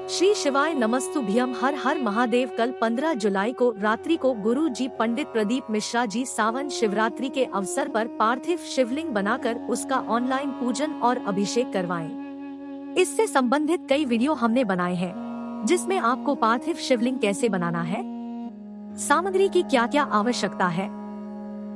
श्री शिवाय नमस्तुभ्यम। हर हर महादेव। कल 15 जुलाई को रात्रि को गुरु जी पंडित प्रदीप मिश्रा जी सावन शिवरात्रि के अवसर पर पार्थिव शिवलिंग बनाकर उसका ऑनलाइन पूजन और अभिषेक करवाएं। इससे संबंधित कई वीडियो हमने बनाए हैं, जिसमें आपको पार्थिव शिवलिंग कैसे बनाना है, सामग्री की क्या क्या आवश्यकता है,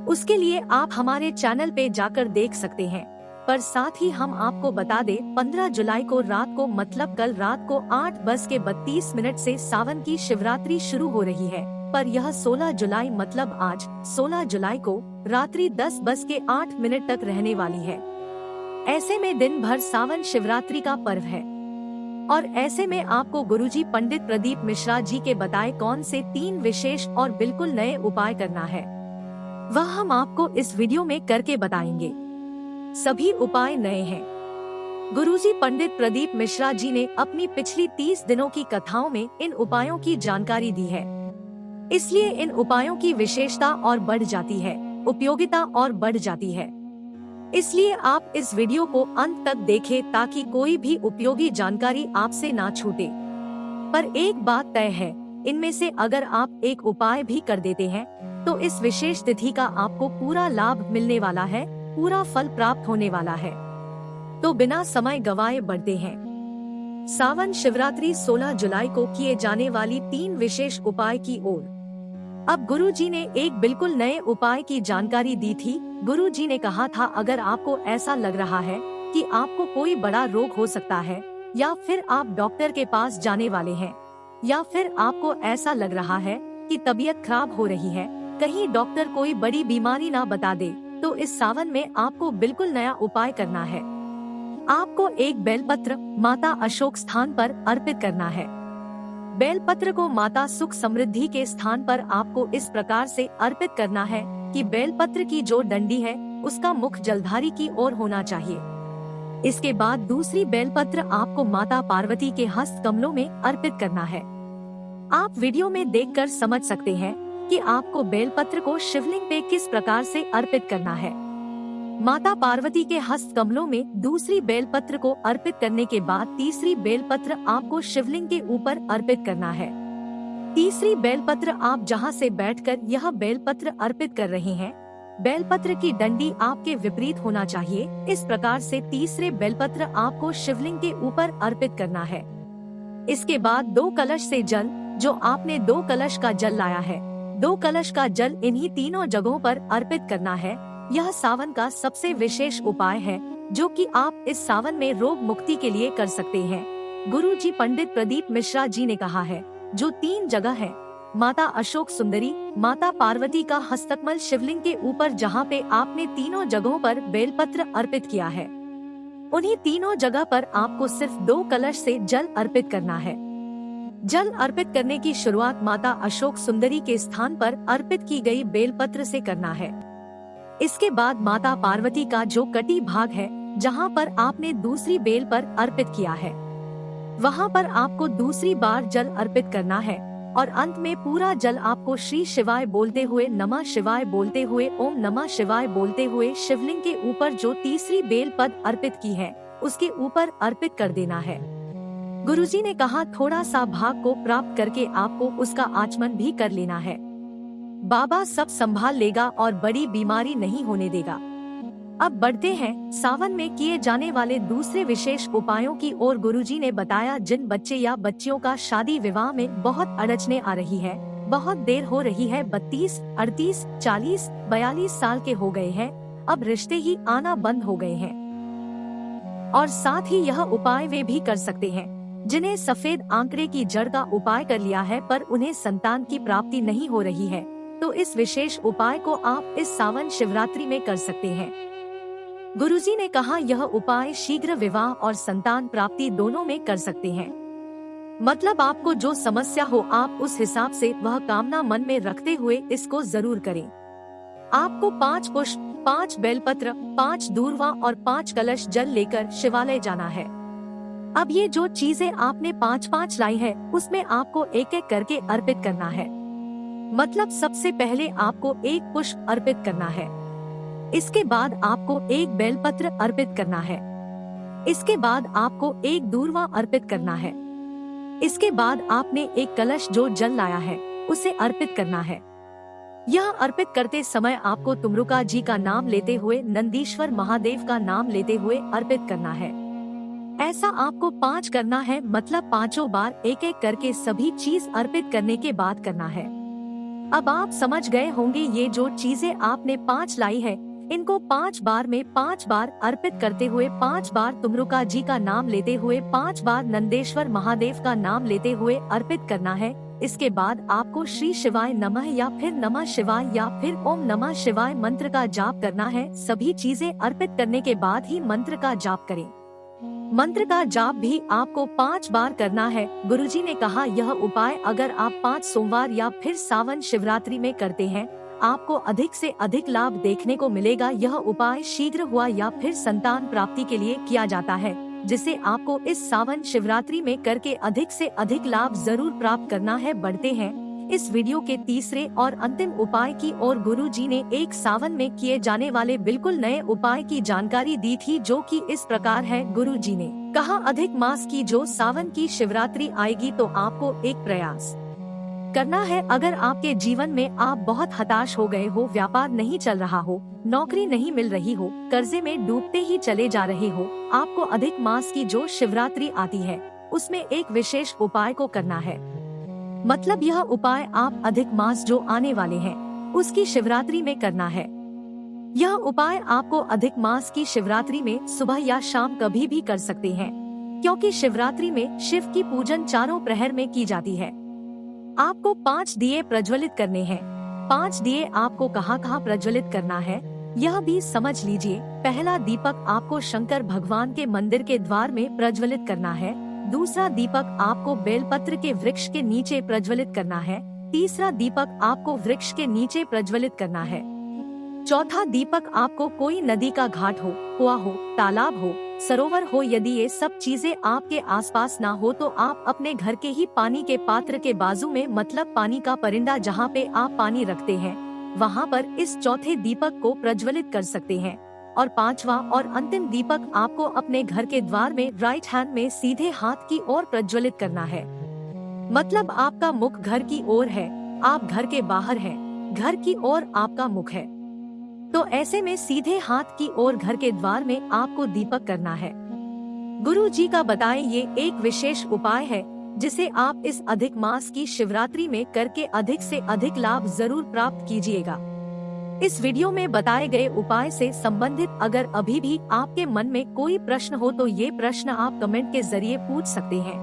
उसके लिए आप हमारे चैनल पे जाकर देख सकते हैं। पर साथ ही हम आपको बता दें, 15 जुलाई को रात को मतलब कल रात को 8:32 से सावन की शिवरात्रि शुरू हो रही है। पर यह 16 जुलाई मतलब आज 16 जुलाई को रात्रि 10:08 तक रहने वाली है। ऐसे में दिन भर सावन शिवरात्रि का पर्व है और ऐसे में आपको गुरुजी पंडित प्रदीप मिश्रा जी के बताए कौन से 3 विशेष और बिल्कुल नए उपाय करना है, वह हम आपको इस वीडियो में करके बताएंगे। सभी उपाय नए हैं। गुरुजी पंडित प्रदीप मिश्रा जी ने अपनी पिछली 30 दिनों की कथाओं में इन उपायों की जानकारी दी है, इसलिए इन उपायों की विशेषता और बढ़ जाती है, उपयोगिता और बढ़ जाती है। इसलिए आप इस वीडियो को अंत तक देखें ताकि कोई भी उपयोगी जानकारी आपसे ना छूटे। पर एक बात तय है, इनमें से अगर आप एक उपाय भी कर देते हैं तो इस विशेष तिथि का आपको पूरा लाभ मिलने वाला है, पूरा फल प्राप्त होने वाला है। तो बिना समय गवाए बढ़ते हैं सावन शिवरात्रि 16 जुलाई को किए जाने वाली 3 विशेष उपाय की ओर। अब गुरुजी ने एक बिल्कुल नए उपाय की जानकारी दी थी। गुरुजी ने कहा था, अगर आपको ऐसा लग रहा है कि आपको कोई बड़ा रोग हो सकता है, या फिर आप डॉक्टर के पास जाने वाले हैं, या फिर आपको ऐसा लग रहा है कि तबीयत खराब हो रही है, कहीं डॉक्टर कोई बड़ी बीमारी ना बता दे, तो इस सावन में आपको बिल्कुल नया उपाय करना है। आपको एक बेलपत्र माता अशोक स्थान पर अर्पित करना है। बेलपत्र को माता सुख समृद्धि के स्थान पर आपको इस प्रकार से अर्पित करना है कि बेलपत्र की जो डंडी है उसका मुख जलधारी की ओर होना चाहिए। इसके बाद दूसरी बेलपत्र आपको माता पार्वती के हस्त कमलों में अर्पित करना है। आप वीडियो में देखकर समझ सकते हैं कि आपको बेलपत्र को शिवलिंग पे किस प्रकार से अर्पित करना है। माता पार्वती के हस्त कमलों में दूसरी बेलपत्र को अर्पित करने के बाद तीसरी बेलपत्र आपको शिवलिंग के ऊपर अर्पित करना है। तीसरी बेलपत्र आप जहां से बैठकर यह बेलपत्र अर्पित कर रहे हैं, बेलपत्र की डंडी आपके विपरीत होना चाहिए। इस प्रकार से तीसरे बेलपत्र आपको शिवलिंग के ऊपर अर्पित करना है। इसके बाद 2 कलश से जल, जो आपने 2 कलश का जल लाया है, 2 कलश का जल इन्हीं तीनों जगहों पर अर्पित करना है। यह सावन का सबसे विशेष उपाय है जो कि आप इस सावन में रोग मुक्ति के लिए कर सकते हैं। गुरुजी पंडित प्रदीप मिश्रा जी ने कहा है, जो 3 जगह है, माता अशोक सुंदरी, माता पार्वती का हस्तकमल शिवलिंग के ऊपर जहाँ पे आपने तीनों जगहों पर बेलपत्र अर्पित किया है, उन्हीं तीनों जगह पर आपको सिर्फ 2 कलश से जल अर्पित करना है। जल अर्पित करने की शुरुआत माता अशोक सुंदरी के स्थान पर अर्पित की गई बेलपत्र से करना है। इसके बाद माता पार्वती का जो कटी भाग है, जहां पर आपने दूसरी बेल पर अर्पित किया है, वहां पर आपको दूसरी बार जल अर्पित करना है और अंत में पूरा जल आपको श्री शिवाय बोलते हुए, नमः शिवाय बोलते हुए, ओम नमः शिवाय बोलते हुए शिवलिंग के ऊपर जो तीसरी बेल पद अर्पित की है उसके ऊपर अर्पित कर देना है। गुरुजी ने कहा, थोड़ा सा भाग को प्राप्त करके आपको उसका आचमन भी कर लेना है। बाबा सब संभाल लेगा और बड़ी बीमारी नहीं होने देगा। अब बढ़ते हैं सावन में किए जाने वाले दूसरे विशेष उपायों की ओर। गुरुजी ने बताया, जिन बच्चे या बच्चियों का शादी विवाह में बहुत अड़चने आ रही है, बहुत देर हो रही है, 32, 38, 40, 42 साल के हो गए हैं, अब रिश्ते ही आना बंद हो गए हैं। और साथ ही यह उपाय वे भी कर सकते हैं जिन्हें सफेद आंकड़े की जड़ का उपाय कर लिया है पर उन्हें संतान की प्राप्ति नहीं हो रही है, तो इस विशेष उपाय को आप इस सावन शिवरात्रि में कर सकते हैं। गुरुजी ने कहा, यह उपाय शीघ्र विवाह और संतान प्राप्ति दोनों में कर सकते हैं। मतलब आपको जो समस्या हो, आप उस हिसाब से वह कामना मन में रखते हुए इसको जरूर करें। आपको 5 पुष्प, 5 बेलपत्र, 5 दूर्वा और 5 कलश जल लेकर शिवालय जाना है। अब ये जो चीजें आपने 5-5 लाई है, उसमें आपको एक एक करके अर्पित करना है। मतलब सबसे पहले आपको 1 पुष्प अर्पित करना है, इसके बाद आपको 1 बेलपत्र अर्पित करना है, इसके बाद आपको 1 दूर्वा अर्पित करना है, इसके बाद आपने एक कलश जो जल लाया है उसे अर्पित करना है। यह अर्पित करते समय आपको तुमरुका जी का नाम लेते हुए, नंदीश्वर महादेव का नाम लेते हुए अर्पित करना है। ऐसा आपको 5 करना है, मतलब 5 बार एक एक करके सभी चीज अर्पित करने के बाद करना है। अब आप समझ गए होंगे ये जो चीजें आपने 5 लाई है, इनको 5 बार में 5 बार अर्पित करते हुए, 5 बार तुमरुका जी का नाम लेते हुए, 5 बार नंदेश्वर महादेव का नाम लेते हुए अर्पित करना है। इसके बाद आपको श्री शिवाय नमः या फिर नमः शिवाय या फिर ओम नमः शिवाय मंत्र का जाप करना है। सभी चीजें अर्पित करने के बाद ही मंत्र का जाप करें। मंत्र का जाप भी आपको 5 बार करना है। गुरुजी ने कहा यह उपाय अगर आप 5 सोमवार या फिर सावन शिवरात्रि में करते हैं, आपको अधिक से अधिक लाभ देखने को मिलेगा। यह उपाय शीघ्र हुआ या फिर संतान प्राप्ति के लिए किया जाता है, जिसे आपको इस सावन शिवरात्रि में करके अधिक से अधिक लाभ जरूर प्राप्त करना है। बढ़ते हैं इस वीडियो के तीसरे और अंतिम उपाय की ओर। गुरुजी ने एक सावन में किए जाने वाले बिल्कुल नए उपाय की जानकारी दी थी, जो कि इस प्रकार है। गुरुजी ने कहा अधिक मास की जो सावन की शिवरात्रि आएगी तो आपको एक प्रयास करना है। अगर आपके जीवन में आप बहुत हताश हो गए हो, व्यापार नहीं चल रहा हो, नौकरी नहीं मिल रही हो, कर्जे में डूबते ही चले जा रहे हो, आपको अधिक मास की जो शिवरात्रि आती है उसमें एक विशेष उपाय को करना है। मतलब यह उपाय आप अधिक मास जो आने वाले हैं उसकी शिवरात्रि में करना है। यह उपाय आपको अधिक मास की शिवरात्रि में सुबह या शाम कभी भी कर सकते हैं, क्योंकि शिवरात्रि में शिव की पूजन चारों प्रहर में की जाती है। आपको 5 दिए प्रज्वलित करने हैं। 5 दिए आपको कहाँ प्रज्वलित करना है यह भी समझ लीजिए। पहला दीपक आपको शंकर भगवान के मंदिर के द्वार में प्रज्वलित करना है। दूसरा दीपक आपको बेलपत्र के वृक्ष के नीचे प्रज्वलित करना है। तीसरा दीपक आपको वृक्ष के नीचे प्रज्वलित करना है। चौथा दीपक आपको कोई नदी का घाट हो, कुआं हो, तालाब हो, सरोवर हो। यदि ये सब चीजें आपके आसपास ना हो तो आप अपने घर के ही पानी के पात्र के बाजू में, मतलब पानी का परिंदा जहाँ पे आप पानी रखते हैं, वहाँ पर इस चौथे दीपक को प्रज्वलित कर सकते हैं। और 5वां और अंतिम दीपक आपको अपने घर के द्वार में राइट हैंड में सीधे हाथ की ओर प्रज्वलित करना है। मतलब आपका मुख घर की ओर है, आप घर के बाहर हैं, घर की ओर आपका मुख है, तो ऐसे में सीधे हाथ की ओर घर के द्वार में आपको दीपक करना है। गुरु जी का बताए ये एक विशेष उपाय है, जिसे आप इस अधिक मास की शिवरात्रि में करके अधिक से अधिक लाभ जरूर प्राप्त कीजिएगा। इस वीडियो में बताए गए उपाय से संबंधित अगर अभी भी आपके मन में कोई प्रश्न हो तो ये प्रश्न आप कमेंट के जरिए पूछ सकते हैं।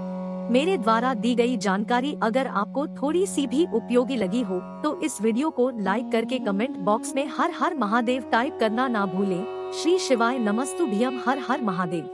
मेरे द्वारा दी गई जानकारी अगर आपको थोड़ी सी भी उपयोगी लगी हो तो इस वीडियो को लाइक करके कमेंट बॉक्स में हर हर महादेव टाइप करना ना भूलें। श्री शिवाय नमस्तुभ्यम। हर हर महादेव।